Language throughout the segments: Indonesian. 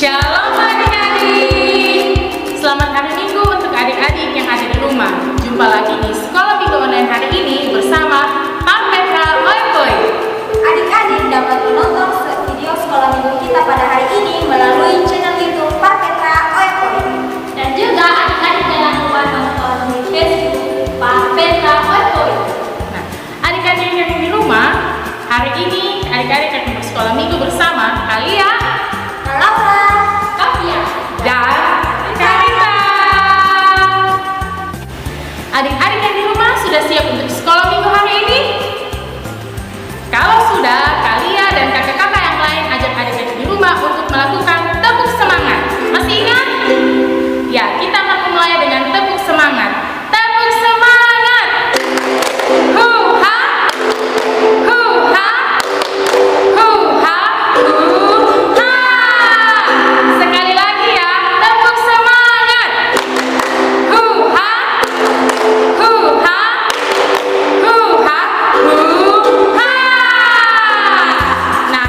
Shalom adik-adik. Selamat hari Minggu untuk adik-adik yang ada di rumah. Jumpa lagi di Sekolah Minggu Online hari ini bersama Pak Petra Oikoy. Adik-adik dapat menonton video Sekolah Minggu kita pada hari ini melalui channel YouTube Pak Petra Oikoy. Dan juga adik-adik jangan lupa nonton di Facebook Pak Petra Oikoy. Nah, adik-adik yang ada di rumah, hari ini adik-adik akan bersekolah minggu bersama Kalia, Laura, Kavia, dan Karita. Adik-adik yang di rumah sudah siap untuk sekolah minggu hari ini? Kalau sudah, Kalia dan kakak-kakak yang lain ajak adik-adik di rumah untuk melakukan tepuk semangat. Masih ingat? Ya, kita akan memulai dengan tepuk semangat. Tepuk semangat! Hu-ha! Hu-ha! Hu-ha! Hu-ha! Sekali lagi ya, tepuk semangat! Hu-ha! Hu-ha! Hu-ha! Hu-ha! Nah,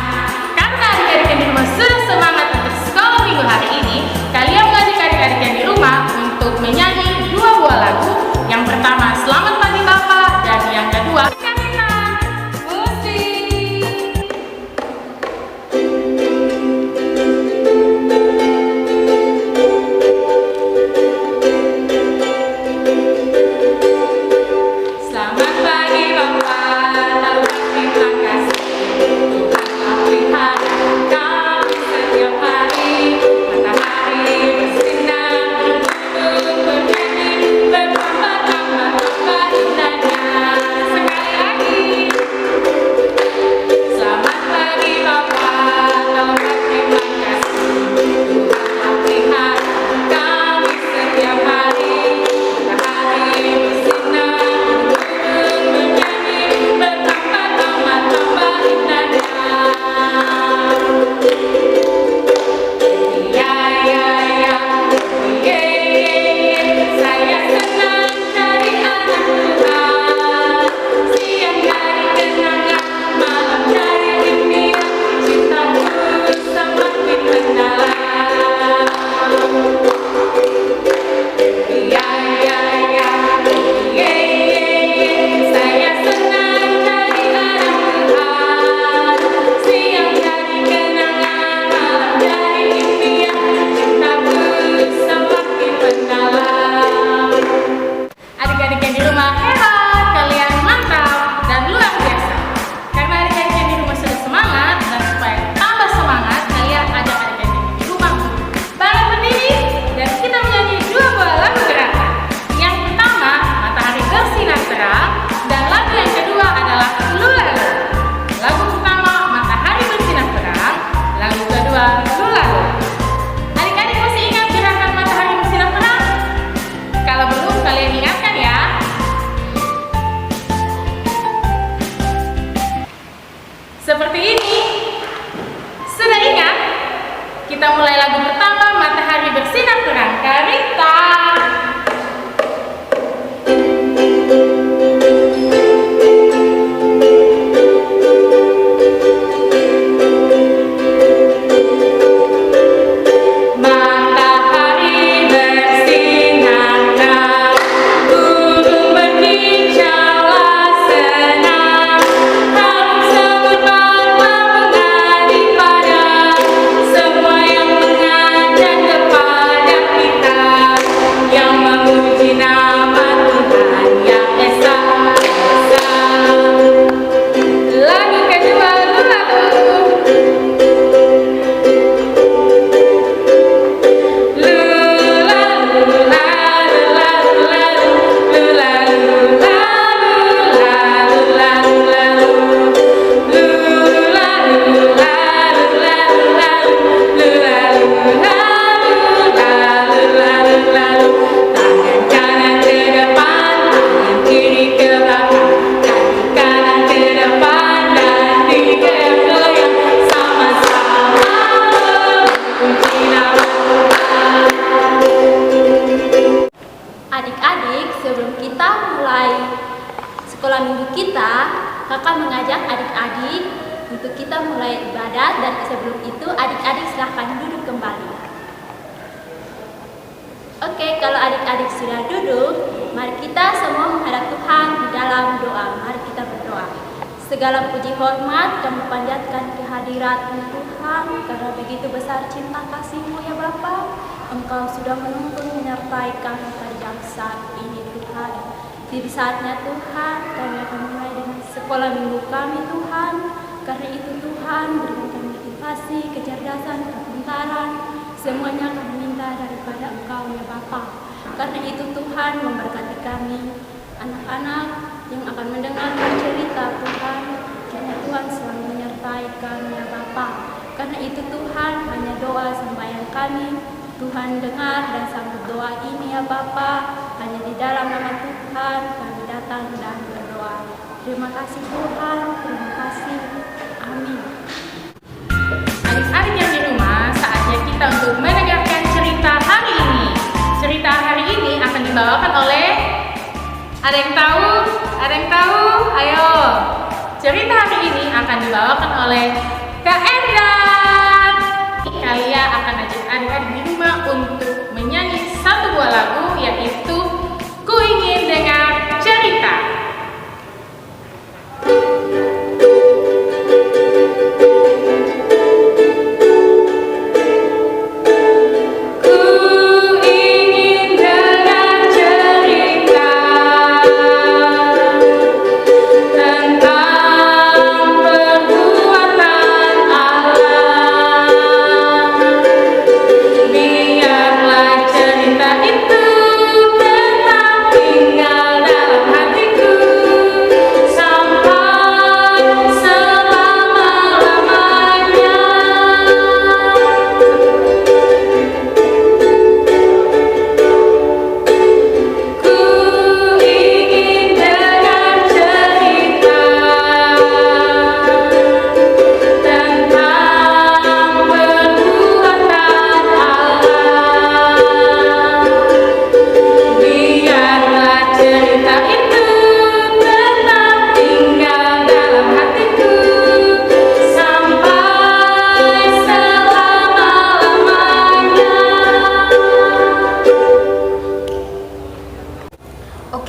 karena adik-adik yang di rumah sudah semangat untuk sekolah minggu hari ini, kalian mengajak adik-adik yang di rumah untuk menyanyi dua buah lagu. Yang pertama, Selamat Pagi Bapak, dan yang kedua, Karina. Musik. Selamat pagi Bapak, taruhlah terima kasih. Tuhan telah pelihara kami setiap hari. Matahari bersinar, burung bernyanyi, bertambah-tambah indahnya. Sekali lagi. Selamat pagi Bapak, taruhlah terima kasih. Tuhan telah pelihara kami setiap hari. Matahari bersinar, burung bernyanyi, bertambah-tambah indahnya. Ya, ya, ya, ye, saya senang dari anak Tuhan. Siang dari kenangan, malam dari impian, cintamu semakin mendalam. Ya, ya, ya, ye, saya senang dari anak Tuhan. Siang dari kenangan, malam dari impian, cintamu semakin mendalam. Adik-adik yang di rumah, hebat, kalian mantap dan luar biasa. Karena adik-adik yang di rumah sudah semangat, dan supaya tambah semangat, kalian ajak adik-adik di rumah bangun berdiri dan kita menyanyi dua buah lagu gerakan. Yang pertama, Matahari Bersinar Terang, dan lagu yang kedua adalah Lulalu. Lagu pertama, Matahari Bersinar Terang, lagu kedua, Lulalu. Adik-adik masih ingat gerakan Matahari Bersinar Terang? Kalau belum, kalian ingatkan ya. Seperti ini. Sudah ingat? Kita mulai lagu pertama, Matahari Bersinar Terang. Karita. sekolah minggu kita, kakak mengajak adik-adik untuk kita mulai ibadat, dan sebelum itu adik-adik silahkan duduk kembali. Oke, kalau adik-adik sudah duduk, mari kita semua menghadap Tuhan di dalam doa. Mari kita berdoa. Segala puji hormat kami panjatkan kehadirat-Mu Tuhan, karena begitu besar cinta kasih-Mu ya Bapa. Engkau sudah menuntun menyertai kami pada jam saat ini Tuhan. Di saatnya Tuhan, kami akan mulai dengan sekolah minggu kami Tuhan. Karena itu Tuhan, berikan kami motivasi, kecerdasan, kepintaran. Semuanya kami minta daripada Engkau ya Bapa. Karena itu Tuhan, memberkati kami, anak-anak yang akan mendengarkan cerita Tuhan. Kiranya Tuhan selalu menyertai kami ya Bapa. Karena itu Tuhan, hanya doa sembahyang kami Tuhan dengar dan sambut doa ini ya Bapa. Hanya di dalam nama Tuhan kami datang dan berdoa. Terima kasih Tuhan, terima kasih. Amin. Adik-adik yang di rumah, saatnya kita untuk mendengarkan cerita hari ini. Cerita hari ini akan dibawakan oleh, ada yang tahu? Ada yang tahu? Ayo. Cerita hari ini akan dibawakan oleh Kak Endan. Kalian akan ajak adik-adik di rumah untuk menyanyi satu buah lagu, yaitu Ku Ingin Dengar Cerita.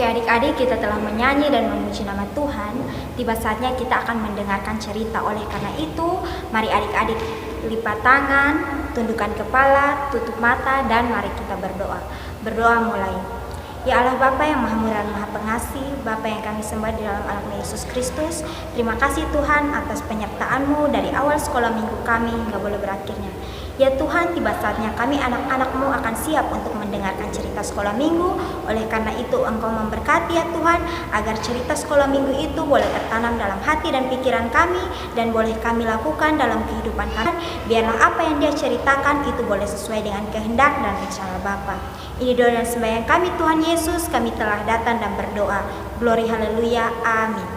Adik-adik, kita telah menyanyi dan memuji nama Tuhan. Tiba saatnya kita akan mendengarkan cerita. Oleh karena itu, mari adik-adik lipat tangan, tundukkan kepala, tutup mata, dan mari kita berdoa. Berdoa mulai. Ya Allah Bapa yang Maha Murah dan Maha Pengasih, Bapa yang kami sembah di dalam anak Yesus Kristus, terima kasih Tuhan atas penyertaan-Mu dari awal sekolah minggu kami hingga boleh berakhirnya. Ya Tuhan, tiba saatnya kami anak-anak-Mu akan siap untuk mendengarkan cerita sekolah minggu. Oleh karena itu Engkau memberkati ya Tuhan, agar cerita sekolah minggu itu boleh tertanam dalam hati dan pikiran kami, dan boleh kami lakukan dalam kehidupan kami. Biarlah apa yang Dia ceritakan itu boleh sesuai dengan kehendak dan rencana Bapa. Ini doa dan sembahyang kami Tuhan Yesus, kami telah datang dan berdoa. Glory haleluya, amin.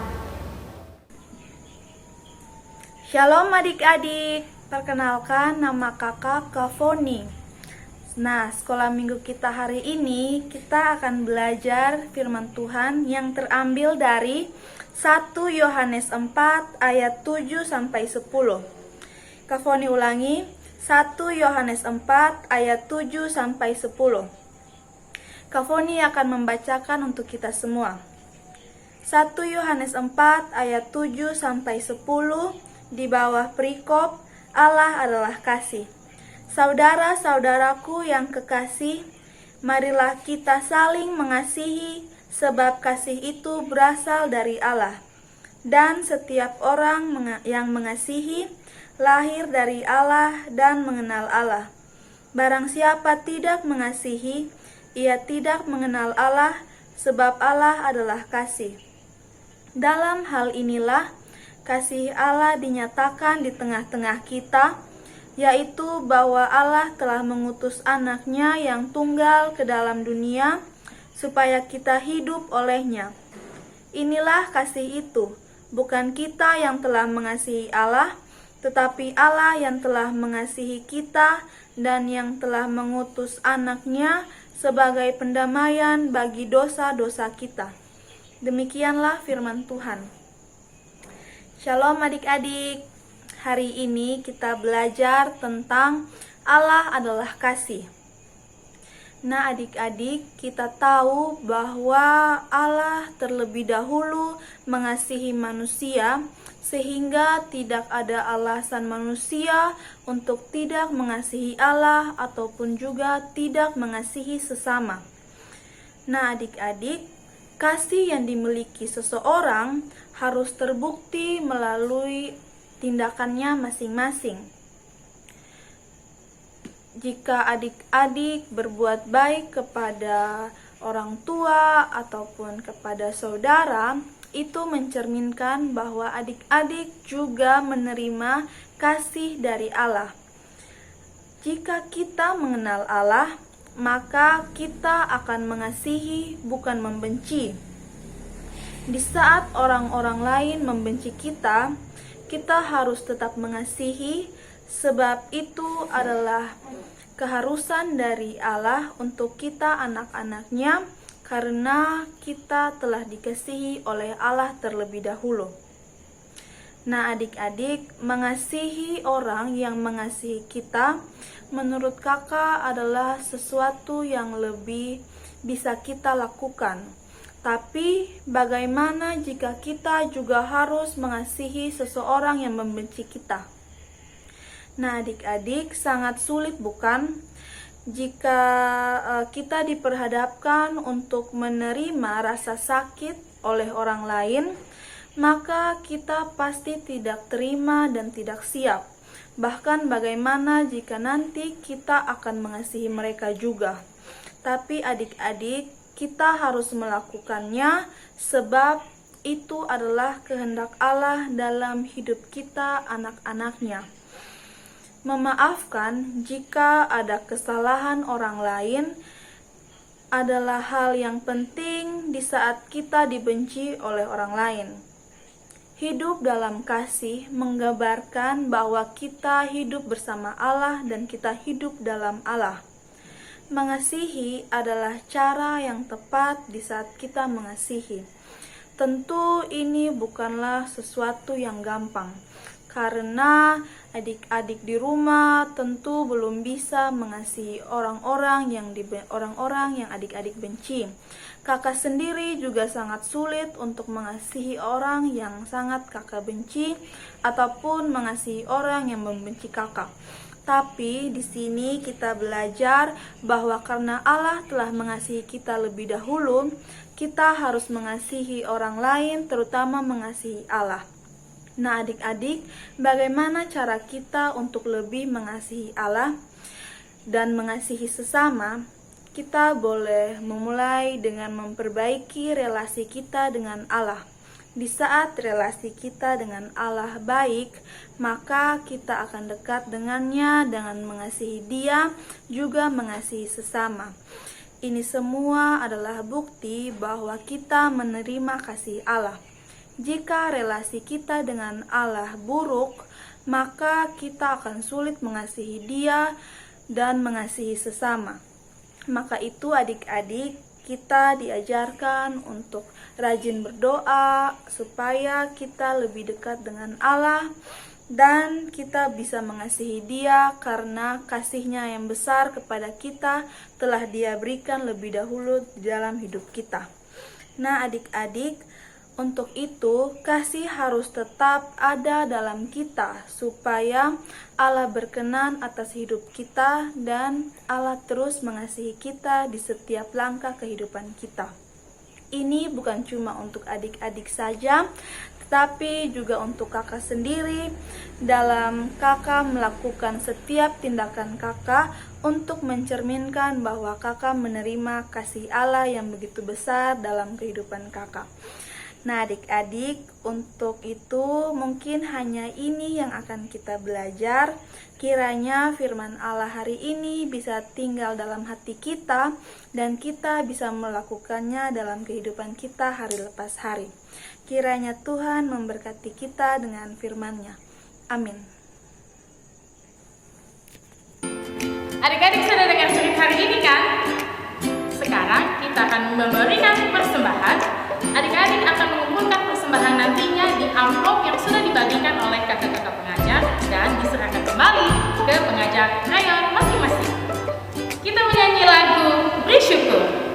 Shalom adik-adik, perkenalkan nama kakak Kavoni. Nah, sekolah minggu kita hari ini kita akan belajar firman Tuhan yang terambil dari 1 Yohanes 4 ayat 7 sampai 10. Kavoni ulangi, 1 Yohanes 4 ayat 7 sampai 10. Kavoni akan membacakan untuk kita semua. 1 Yohanes 4 ayat 7 sampai 10 di bawah perikop Allah adalah kasih. Saudara-saudaraku yang kekasih, marilah kita saling mengasihi, sebab kasih itu berasal dari Allah. Dan setiap orang yang mengasihi lahir dari Allah dan mengenal Allah. Barang siapa tidak mengasihi, ia tidak mengenal Allah, sebab Allah adalah kasih. Dalam hal inilah kasih Allah dinyatakan di tengah-tengah kita, yaitu bahwa Allah telah mengutus anaknya yang tunggal ke dalam dunia, supaya kita hidup olehnya. Inilah kasih itu, bukan kita yang telah mengasihi Allah, tetapi Allah yang telah mengasihi kita dan yang telah mengutus anaknya sebagai pendamaian bagi dosa-dosa kita. Demikianlah firman Tuhan. Shalom adik-adik. Hari ini kita belajar tentang Allah adalah kasih. Nah adik-adik, kita tahu bahwa Allah terlebih dahulu mengasihi manusia sehingga tidak ada alasan manusia untuk tidak mengasihi Allah ataupun juga tidak mengasihi sesama. Nah adik-adik, kasih yang dimiliki seseorang harus terbukti melalui tindakannya masing-masing. Jika adik-adik berbuat baik kepada orang tua ataupun kepada saudara, itu mencerminkan bahwa adik-adik juga menerima kasih dari Allah. Jika kita mengenal Allah, maka kita akan mengasihi, bukan membenci. Di saat orang-orang lain membenci kita, kita harus tetap mengasihi, sebab itu adalah keharusan dari Allah untuk kita anak-anaknya, karena kita telah dikasihi oleh Allah terlebih dahulu. Nah adik-adik, mengasihi orang yang mengasihi kita menurut kakak adalah sesuatu yang lebih bisa kita lakukan. Tapi bagaimana jika kita juga harus mengasihi seseorang yang membenci kita? Nah adik-adik, sangat sulit bukan? Jika kita diperhadapkan untuk menerima rasa sakit oleh orang lain, maka kita pasti tidak terima dan tidak siap. Bahkan bagaimana jika nanti kita akan mengasihi mereka juga. Tapi adik-adik, kita harus melakukannya sebab itu adalah kehendak Allah dalam hidup kita anak-anaknya. Memaafkan jika ada kesalahan orang lain adalah hal yang penting di saat kita dibenci oleh orang lain. Hidup dalam kasih menggambarkan bahwa kita hidup bersama Allah dan kita hidup dalam Allah. Mengasihi adalah cara yang tepat di saat kita mengasihi. Tentu ini bukanlah sesuatu yang gampang, karena adik-adik di rumah tentu belum bisa mengasihi orang-orang yang adik-adik benci. Kakak sendiri juga sangat sulit untuk mengasihi orang yang sangat kakak benci ataupun mengasihi orang yang membenci kakak. Tapi di sini kita belajar bahwa karena Allah telah mengasihi kita lebih dahulu, kita harus mengasihi orang lain, terutama mengasihi Allah. Nah adik-adik, bagaimana cara kita untuk lebih mengasihi Allah dan mengasihi sesama? Kita boleh memulai dengan memperbaiki relasi kita dengan Allah. Di saat relasi kita dengan Allah baik, maka kita akan dekat dengannya dengan mengasihi Dia, juga mengasihi sesama. Ini semua adalah bukti bahwa kita menerima kasih Allah. Jika relasi kita dengan Allah buruk, maka kita akan sulit mengasihi Dia dan mengasihi sesama. Maka itu adik-adik, kita diajarkan untuk rajin berdoa supaya kita lebih dekat dengan Allah dan kita bisa mengasihi Dia karena kasih-Nya yang besar kepada kita telah Dia berikan lebih dahulu di dalam hidup kita. Nah adik-adik, untuk itu, kasih harus tetap ada dalam kita supaya Allah berkenan atas hidup kita dan Allah terus mengasihi kita di setiap langkah kehidupan kita. Ini bukan cuma untuk adik-adik saja, tetapi juga untuk kakak sendiri dalam kakak melakukan setiap tindakan kakak untuk mencerminkan bahwa kakak menerima kasih Allah yang begitu besar dalam kehidupan kakak. Nah adik-adik, untuk itu mungkin hanya ini yang akan kita belajar. Kiranya firman Allah hari ini bisa tinggal dalam hati kita dan kita bisa melakukannya dalam kehidupan kita hari lepas hari. Kiranya Tuhan memberkati kita dengan firman-Nya. Amin. Adik-adik sudah dengar cerita hari ini kan? Sekarang kita akan memberikan persembahan. Adik-adik akan mengumpulkan persembahan nantinya di amplop yang sudah dibagikan oleh kakak-kakak pengajar dan diserahkan kembali ke pengajar rayon masing-masing. Kita menyanyi lagu Bersyukur.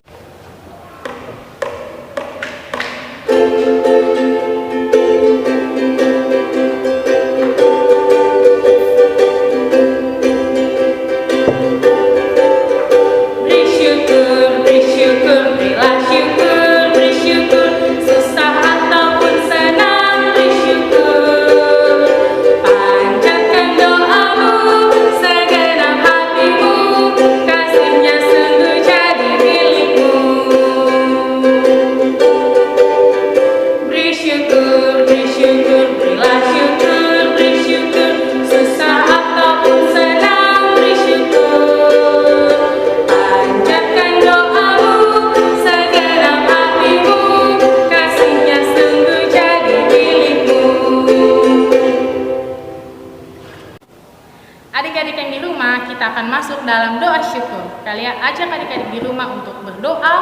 Adik-adik yang di rumah, kita akan masuk dalam doa syukur. Kalian ajak adik-adik di rumah untuk berdoa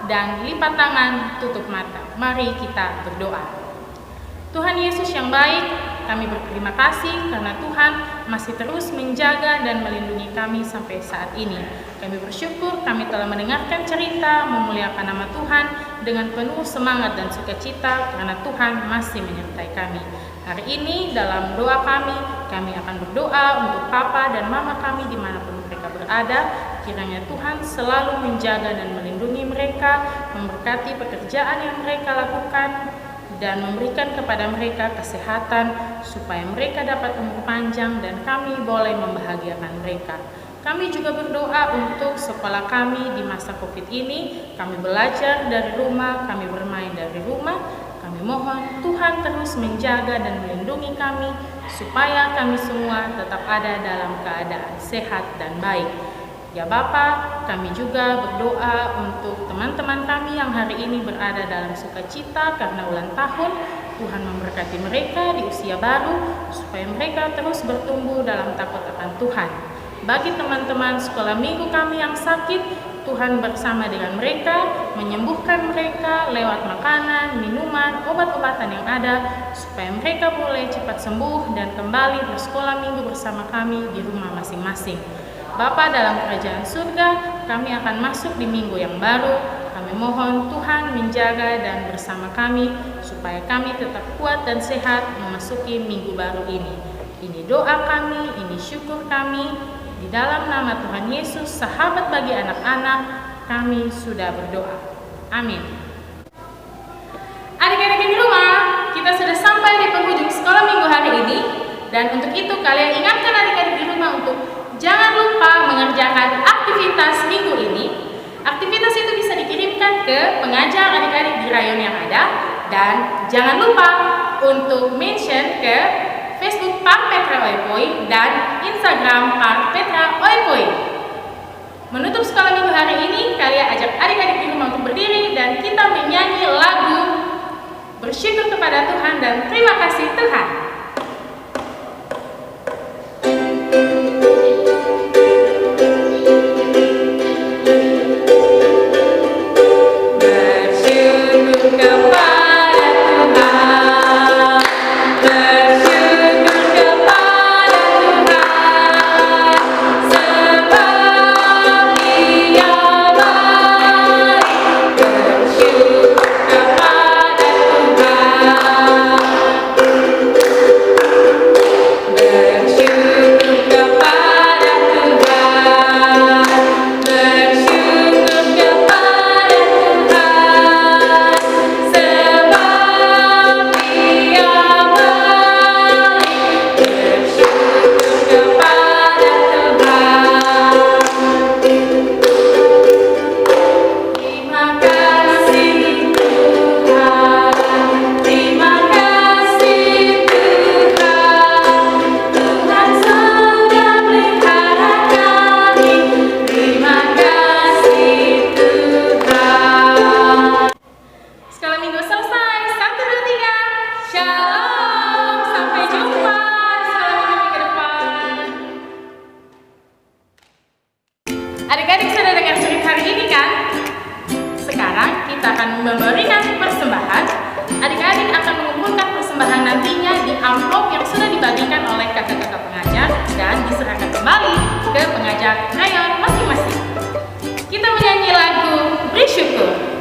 dan lipat tangan, tutup mata. Mari kita berdoa. Tuhan Yesus yang baik, kami berterima kasih karena Tuhan masih terus menjaga dan melindungi kami sampai saat ini. Kami bersyukur kami telah mendengarkan cerita memuliakan nama Tuhan dengan penuh semangat dan sukacita karena Tuhan masih menyertai kami. Hari ini dalam doa kami akan berdoa untuk papa dan mama kami dimanapun mereka berada. Kiranya Tuhan selalu menjaga dan melindungi mereka, memberkati pekerjaan yang mereka lakukan, dan memberikan kepada mereka kesehatan supaya mereka dapat umur panjang dan kami boleh membahagiakan mereka. Kami juga berdoa untuk sekolah kami di masa COVID ini. Kami belajar dari rumah, kami bermain dari rumah. Kami mohon Tuhan terus menjaga dan melindungi kami supaya kami semua tetap ada dalam keadaan sehat dan baik. Ya Bapa, kami juga berdoa untuk teman-teman kami yang hari ini berada dalam sukacita karena ulang tahun. Tuhan memberkati mereka di usia baru supaya mereka terus bertumbuh dalam takut akan Tuhan. Bagi teman-teman sekolah minggu kami yang sakit, Tuhan bersama dengan mereka, menyembuhkan mereka lewat makanan, minuman, obat-obatan yang ada, supaya mereka boleh cepat sembuh dan kembali bersekolah minggu bersama kami di rumah masing-masing. Bapa dalam kerajaan surga, kami akan masuk di minggu yang baru. Kami mohon Tuhan menjaga dan bersama kami, supaya kami tetap kuat dan sehat memasuki minggu baru ini. Ini doa kami, ini syukur kami. Di dalam nama Tuhan Yesus, sahabat bagi anak-anak, kami sudah berdoa. Amin. Adik-adik di rumah, kita sudah sampai di penghujung sekolah minggu hari ini. Dan untuk itu kalian ingatkan adik-adik di rumah untuk jangan lupa mengerjakan aktivitas minggu ini. Aktivitas itu bisa dikirimkan ke pengajar adik-adik di rayon yang ada. Dan jangan lupa untuk mention ke Facebook Park Petra Oepoi dan Instagram Park Petra Oepoi. Menutup sekolah minggu hari ini, kalian ajak adik-adik di rumah untuk berdiri dan kita menyanyi lagu bersyukur kepada Tuhan dan terima kasih Tuhan. Adik-adik sudah dengar cerita hari ini kan? Sekarang kita akan memberikan persembahan persembahan, adik-adik akan mengumpulkan persembahan nantinya di amplop yang sudah dibagikan oleh kakak-kakak pengajar dan diserahkan kembali ke pengajar rayon masing-masing. Kita menyanyi lagu Beri Syukur.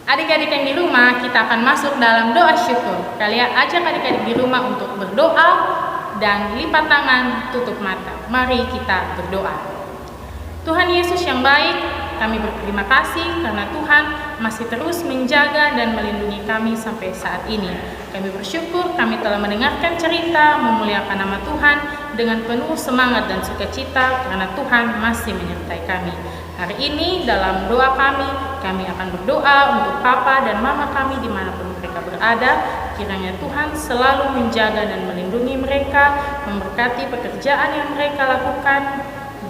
Adik-adik yang di rumah, kita akan masuk dalam doa syukur. Kalian ajak adik-adik di rumah untuk berdoa dan lipat tangan, tutup mata. Mari kita berdoa. Tuhan Yesus yang baik, kami berterima kasih karena Tuhan masih terus menjaga dan melindungi kami sampai saat ini. Kami bersyukur kami telah mendengarkan cerita memuliakan nama Tuhan dengan penuh semangat dan sukacita karena Tuhan masih menyertai kami. Hari ini dalam doa kami akan berdoa untuk papa dan mama kami dimanapun mereka berada. Kiranya Tuhan selalu menjaga dan melindungi mereka, memberkati pekerjaan yang mereka lakukan,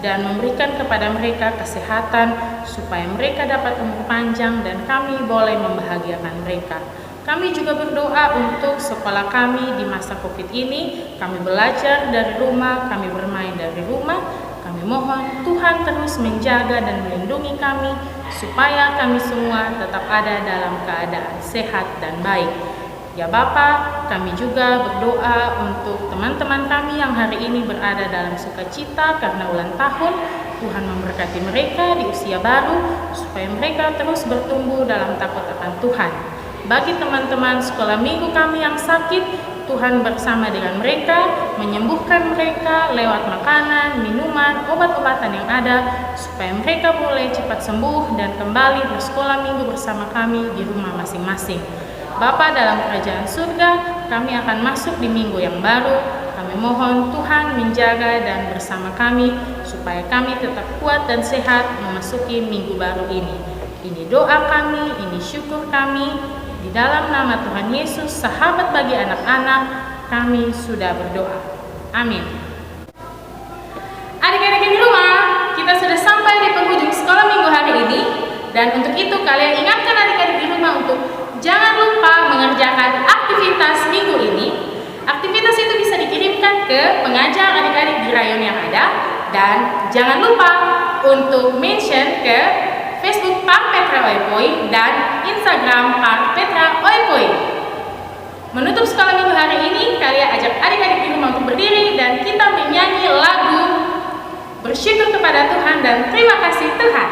dan memberikan kepada mereka kesehatan supaya mereka dapat umur panjang dan kami boleh membahagiakan mereka. Kami juga berdoa untuk sekolah kami di masa COVID ini. Kami belajar dari rumah, kami bermain dari rumah. Kami mohon Tuhan terus menjaga dan melindungi kami supaya kami semua tetap ada dalam keadaan sehat dan baik. Ya Bapa, kami juga berdoa untuk teman-teman kami yang hari ini berada dalam sukacita karena ulang tahun. Tuhan memberkati mereka di usia baru supaya mereka terus bertumbuh dalam takut akan Tuhan. Bagi teman-teman sekolah minggu kami yang sakit, Tuhan bersama dengan mereka, menyembuhkan mereka lewat makanan, minuman, obat-obatan yang ada, supaya mereka boleh cepat sembuh dan kembali bersekolah minggu bersama kami di rumah masing-masing. Bapa dalam kerajaan surga, kami akan masuk di minggu yang baru. Kami mohon Tuhan menjaga dan bersama kami, supaya kami tetap kuat dan sehat memasuki minggu baru ini. Ini doa kami, ini syukur kami. Di dalam nama Tuhan Yesus, sahabat bagi anak-anak, kami sudah berdoa. Amin. Adik-adik di rumah, kita sudah sampai di penghujung sekolah minggu hari ini. Dan untuk itu kalian ingatkan adik-adik di rumah untuk jangan lupa mengerjakan aktivitas minggu ini. Aktivitas itu bisa dikirimkan ke pengajar adik-adik di rayon yang ada. Dan jangan lupa untuk mention ke Facebook Pak Petra Oepoi dan Instagram Pak Petra Oepoi. Menutup sekolah minggu hari ini, kalian ajak adik-adik di rumah untuk berdiri dan kita menyanyi lagu bersyukur kepada Tuhan dan terima kasih Tuhan.